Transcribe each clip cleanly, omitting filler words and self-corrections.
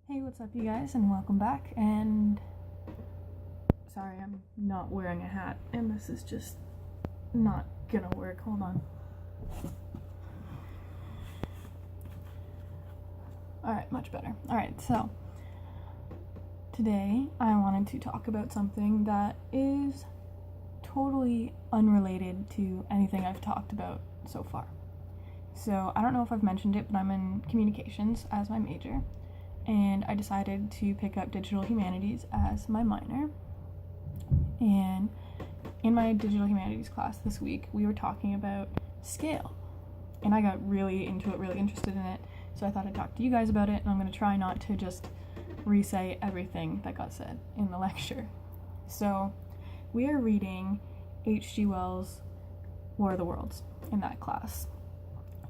Hey, what's up, you guys, and welcome back. And sorry, I'm not wearing a hat, and this is just not gonna work. Hold on. Alright, much better. Alright, so today I wanted to talk about something that is totally unrelated to anything I've talked about so far. So, I don't know if I've mentioned it, but I'm in communications as my major. And I decided to pick up digital humanities as my minor. And in my digital humanities class this week, we were talking about scale. And I got really into it, really interested in it. So I thought I'd talk to you guys about it, and I'm going to try not to just re-say everything that got said in the lecture. So we are reading H.G. Wells' War of the Worlds in that class.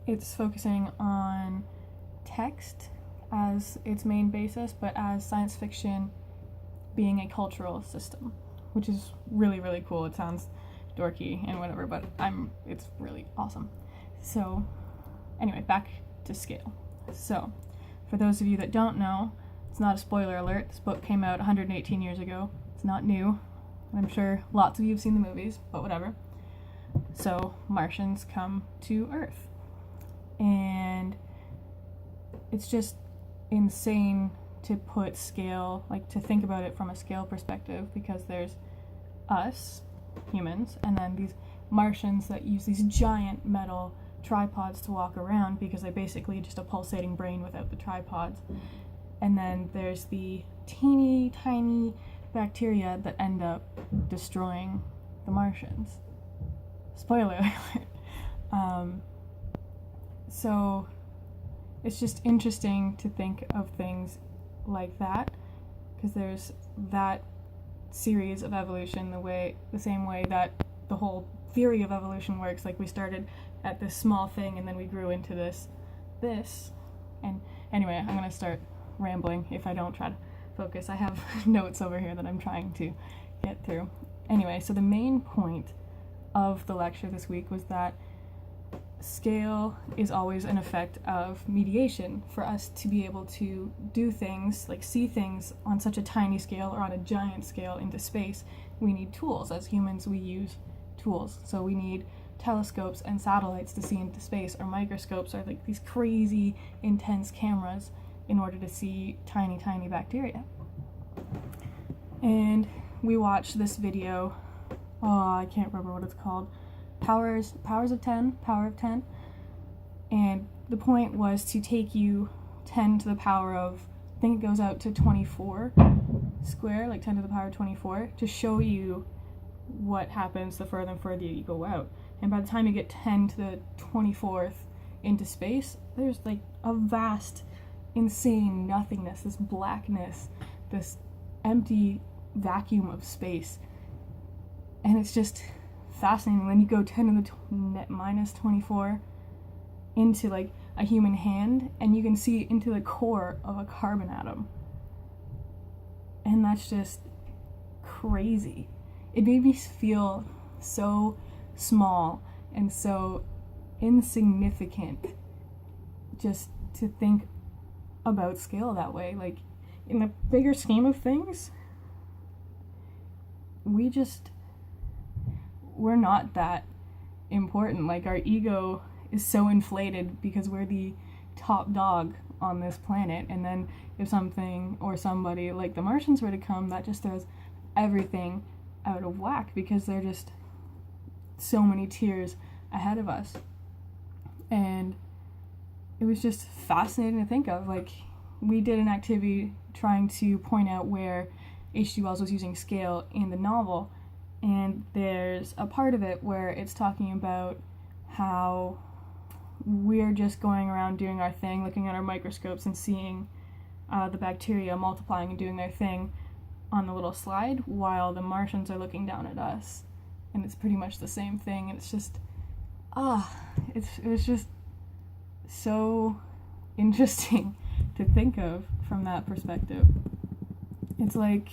It's focusing on text as its main basis, but as science fiction being a cultural system, which is really, really cool. It sounds dorky and whatever, but it's really awesome. So anyway, back to scale. So for those of you that don't know, it's not a spoiler alert, this book came out 118 years ago. It's not new. I'm sure lots of you have seen the movies, but whatever. So Martians come to Earth, and it's just insane to put scale, like to think about it from a scale perspective, because there's us, humans, and then these Martians that use these giant metal tripods to walk around because they're basically just a pulsating brain without the tripods. And then there's the teeny tiny bacteria that end up destroying the Martians. Spoiler alert. So it's just interesting to think of things like that, because there's that series of evolution, the same way that the whole theory of evolution works. Like, we started at this small thing and then we grew into this. And anyway, I'm gonna start rambling if I don't try to focus. I have notes over here that I'm trying to get through. Anyway, so the main point of the lecture this week was that scale is always an effect of mediation. For us to be able to do things, like see things on such a tiny scale or on a giant scale into space, we need tools. As humans, we use tools. So we need telescopes and satellites to see into space, or microscopes, or like these crazy intense cameras in order to see tiny, tiny bacteria. And we watched this video, I can't remember what it's called, Power of 10, and the point was to take you 10 to the power of, I think it goes out to 24 square, like 10 to the power of 24, to show you what happens the further and further you go out. And by the time you get 10 to the 24th into space, there's like a vast, insane nothingness, this blackness, this empty vacuum of space. And it's just fascinating. Then you go 10 to the minus 24 into like a human hand, and you can see into the core of a carbon atom. And that's just crazy. It made me feel so small and so insignificant just to think about scale that way. Like, in the bigger scheme of things, we're not that important. Like, our ego is so inflated because we're the top dog on this planet, and then if something or somebody like the Martians were to come, that just throws everything out of whack, because they're just so many tiers ahead of us. And it was just fascinating to think of. Like, we did an activity trying to point out where H.G. Wells was using scale in the novel, and there's a part of it where it's talking about how we're just going around doing our thing, looking at our microscopes and seeing the bacteria multiplying and doing their thing on the little slide, while the Martians are looking down at us. And it's pretty much the same thing. And it's just, it was just so interesting to think of from that perspective. It's like,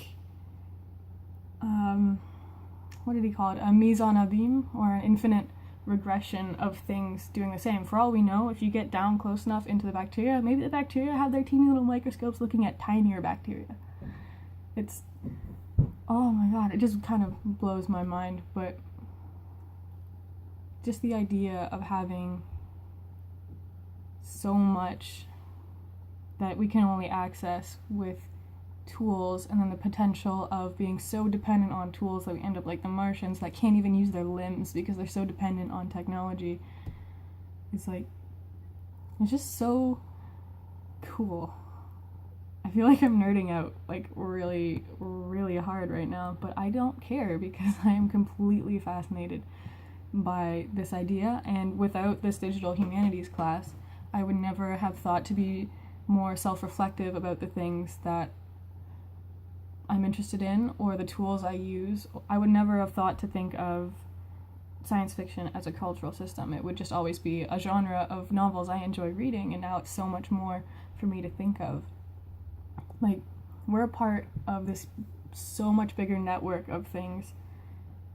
what did he call it? A mise en abîme, or an infinite regression of things doing the same. For all we know, if you get down close enough into the bacteria, maybe the bacteria have their teeny little microscopes looking at tinier bacteria. It's, oh my god, it just kind of blows my mind. But just the idea of having so much that we can only access with tools, and then the potential of being so dependent on tools that we end up like the Martians that can't even use their limbs because they're so dependent on technology. It's like, it's just so cool. I feel like I'm nerding out like really, really hard right now, but I don't care because I am completely fascinated by this idea, and without this digital humanities class, I would never have thought to be more self-reflective about the things that I'm interested in or the tools I use. I would never have thought to think of science fiction as a cultural system. It would just always be a genre of novels I enjoy reading, and now it's so much more for me to think of. Like, we're a part of this so much bigger network of things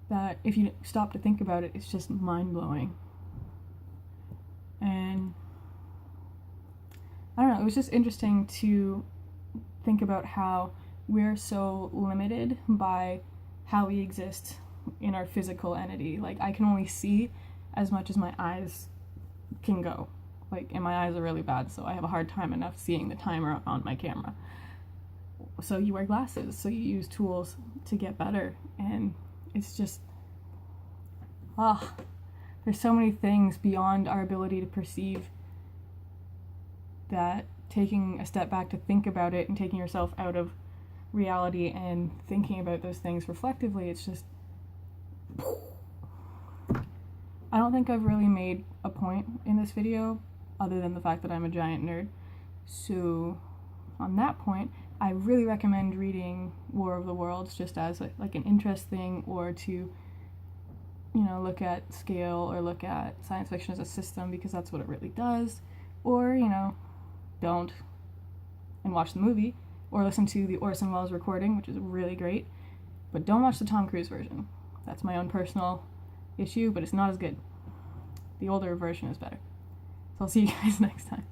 that if you stop to think about it, it's just mind-blowing. And I don't know, it was just interesting to think about how we're so limited by how we exist in our physical entity. Like, I can only see as much as my eyes can go. Like, and my eyes are really bad, so I have a hard time enough seeing the timer on my camera. So you wear glasses, so you use tools to get better, and it's just, there's so many things beyond our ability to perceive that taking a step back to think about it and taking yourself out of reality and thinking about those things reflectively, it's just, I don't think I've really made a point in this video other than the fact that I'm a giant nerd. So on that point, I really recommend reading War of the Worlds just as like an interest thing, or to, you know, look at scale or look at science fiction as a system, because that's what it really does. Or, you know, don't and watch the movie, or listen to the Orson Welles recording, which is really great, but don't watch the Tom Cruise version. That's my own personal issue, but it's not as good. The older version is better. So I'll see you guys next time.